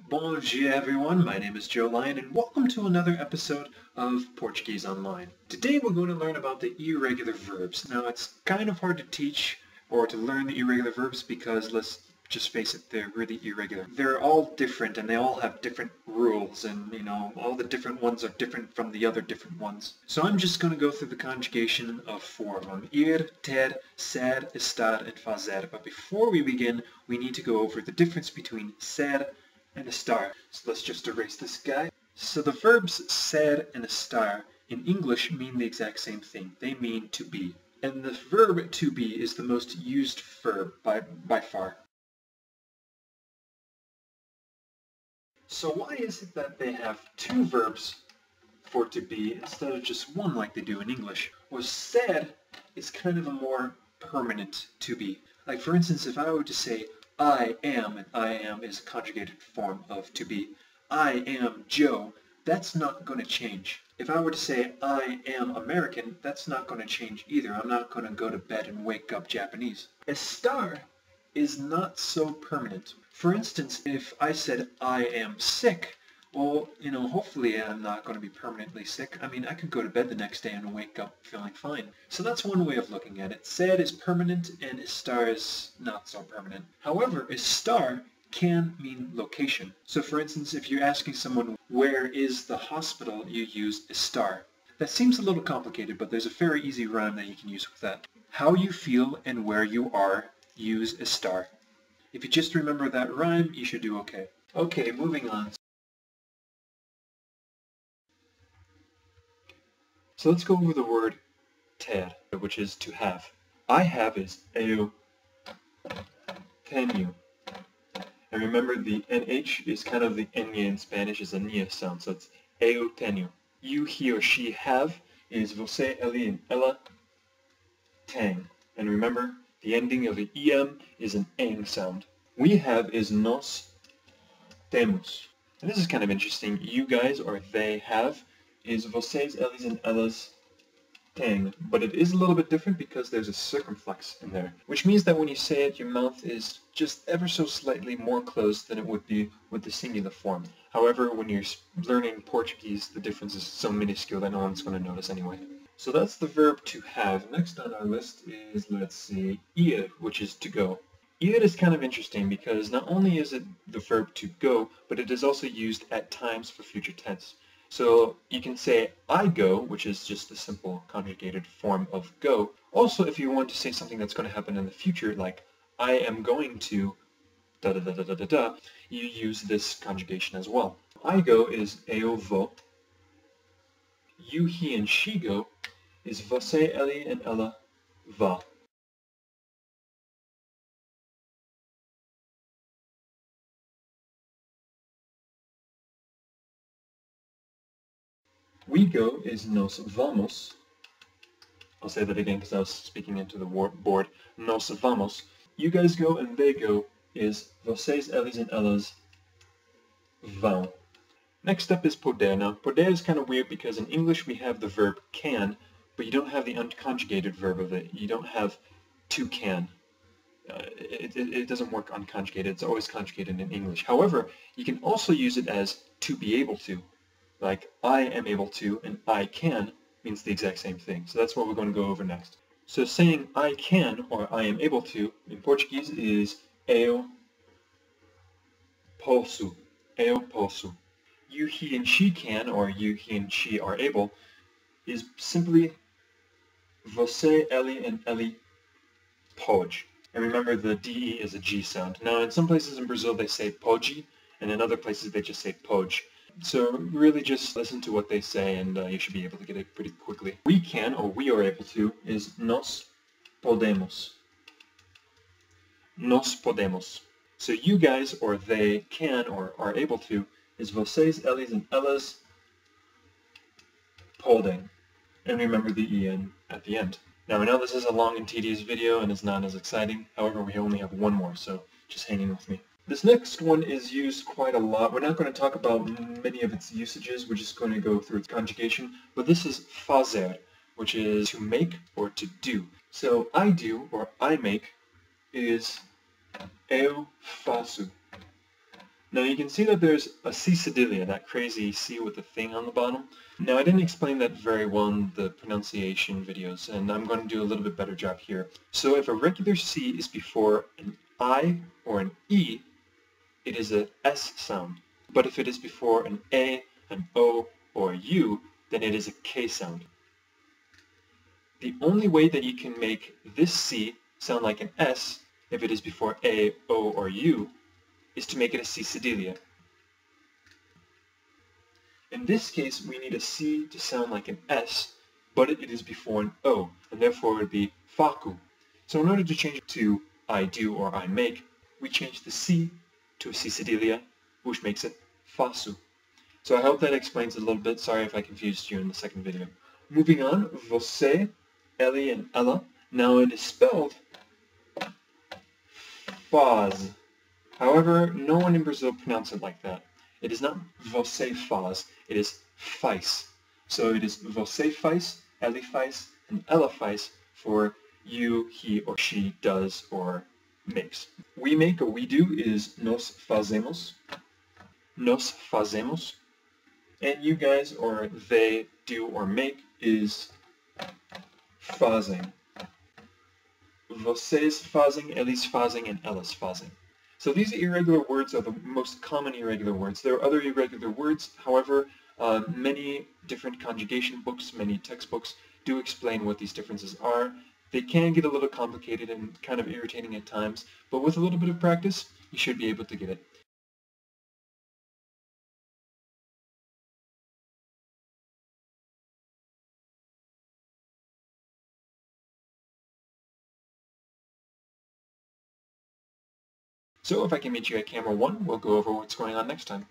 Bom dia everyone, my name is Joe Lyon and welcome to another episode of Portuguese Online. Today we're going to learn about the irregular verbs. Now it's kind of hard to teach or to learn the irregular verbs because let's just face it, they're really irregular. They're all different and they all have different rules and all the different ones are different from the other different ones. So I'm just going to go through the conjugation of four of them. Ir, ter, ser, estar, and fazer. But before we begin, we need to go over the difference between ser and estar. So let's just erase this guy. So the verbs ser and estar in English mean the exact same thing. They mean to be. And the verb to be is the most used verb by far. So why is it that they have two verbs for to be instead of just one like they do in English? Well, ser is kind of a more permanent to be. Like for instance, if I were to say I am, and I am is a conjugated form of to be. I am Joe, that's not going to change. If I were to say I am American, that's not going to change either. I'm not going to go to bed and wake up Japanese. Estar is not so permanent. For instance, if I said I am sick, well, hopefully I'm not going to be permanently sick. I mean, I could go to bed the next day and wake up feeling fine. So that's one way of looking at it. Ser is permanent and estar is not so permanent. However, estar can mean location. So for instance, if you're asking someone, where is the hospital, you use estar. That seems a little complicated, but there's a very easy rhyme that you can use with that. How you feel and where you are, use estar. If you just remember that rhyme, you should do okay. Okay, moving on. So let's go over the word ter, which is to have. I have is eu tenho. And remember the NH is kind of the ñ in Spanish, is a ñ sound, so it's eu tenho. You, he or she have is você, ele, and ela têm. And remember, the ending of the em is an eng sound. We have is nós temos. And this is kind of interesting. You guys or they have is vocês, eles, and elas têm. But it is a little bit different because there's a circumflex in there. Which means that when you say it, your mouth is just ever so slightly more closed than it would be with the singular form. However, when you're learning Portuguese, the difference is so minuscule that no one's going to notice anyway. So that's the verb to have. Next on our list is, let's see, ir, which is to go. Ir is kind of interesting because not only is it the verb to go, but it is also used at times for future tense. So you can say I go, which is just a simple conjugated form of go. Also, if you want to say something that's going to happen in the future, like I am going to da da da da da da da, you use this conjugation as well. I go is eu vou. You, he, and she go is você, ele, and ela vá. We go is nós vamos. I'll say that again because I was speaking into the board. Nós vamos. You guys go and they go is vocês, eles, and elas vão. Next up is poder. Now, poder is kind of weird because in English we have the verb can, but you don't have the unconjugated verb of it. You don't have to can. It doesn't work unconjugated. It's always conjugated in English. However, you can also use it as to be able to. Like, I am able to and I can means the exact same thing. So that's what we're going to go over next. So saying I can or I am able to in Portuguese is eu posso. Eu posso. You, he, and she can or you, he, and she are able is simply você, ele, and ele pode. And remember the DE is a G sound. Now in some places in Brazil they say pode, and in other places they just say pode. So really just listen to what they say and you should be able to get it pretty quickly. We can, or we are able to, is nós podemos. Nós podemos. So you guys, or they can, or are able to, is vocês, eles, and elas podem. And remember the en at the end. Now I know this is a long and tedious video and it's not as exciting, however we only have one more, so just hang in with me. This next one is used quite a lot. We're not going to talk about many of its usages, we're just going to go through its conjugation, but this is fazer, which is to make or to do. So I do, or I make, is eu faço. Now you can see that there's a C cedilla, that crazy C with the thing on the bottom. Now I didn't explain that very well in the pronunciation videos, and I'm going to do a little bit better job here. So if a regular C is before an I or an E, it is a S sound. But if it is before an A, an O, or a U, then it is a K sound. The only way that you can make this C sound like an S, if it is before A, O, or U, is to make it a C cedilla. In this case, we need a C to sound like an S, but it is before an O, and therefore it would be facu. So in order to change it to I do or I make, we change the C to a C cedilla, which makes it faço. So I hope that explains it a little bit. Sorry if I confused you in the second video. Moving on, você, ele, and ela. Now it is spelled faz. However, no one in Brazil pronounces it like that. It is not você faz, it is faz. So it is você faz, ele faz, and ela faz for you, he, or she does or makes. We make or we do is nós fazemos. Nós fazemos. And you guys or they do or make is fazem. Vocês fazem, eles fazem, and elas fazem. So these irregular words are the most common irregular words. There are other irregular words, however, many different conjugation books, many textbooks do explain what these differences are. They can get a little complicated and kind of irritating at times, but with a little bit of practice, you should be able to get it. So if I can meet you at camera 1, we'll go over what's going on next time.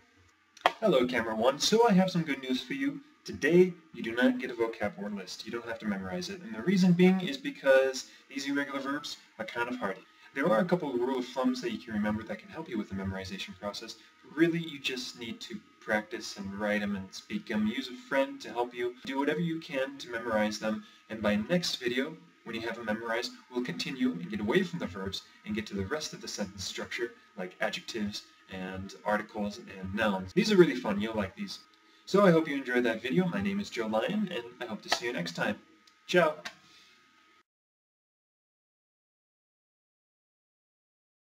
Hello camera 1, so I have some good news for you. Today, you do not get a vocab word list. You don't have to memorize it. And the reason being is because these irregular verbs are kind of hard. There are a couple of rule of thumbs that you can remember that can help you with the memorization process. But really, you just need to practice and write them and speak them. Use a friend to help you. Do whatever you can to memorize them. And by next video, when you have them memorized, we'll continue and get away from the verbs and get to the rest of the sentence structure, like adjectives and articles and nouns. These are really fun. You'll like these. So I hope you enjoyed that video. My name is Joe Lyon, and I hope to see you next time. Ciao!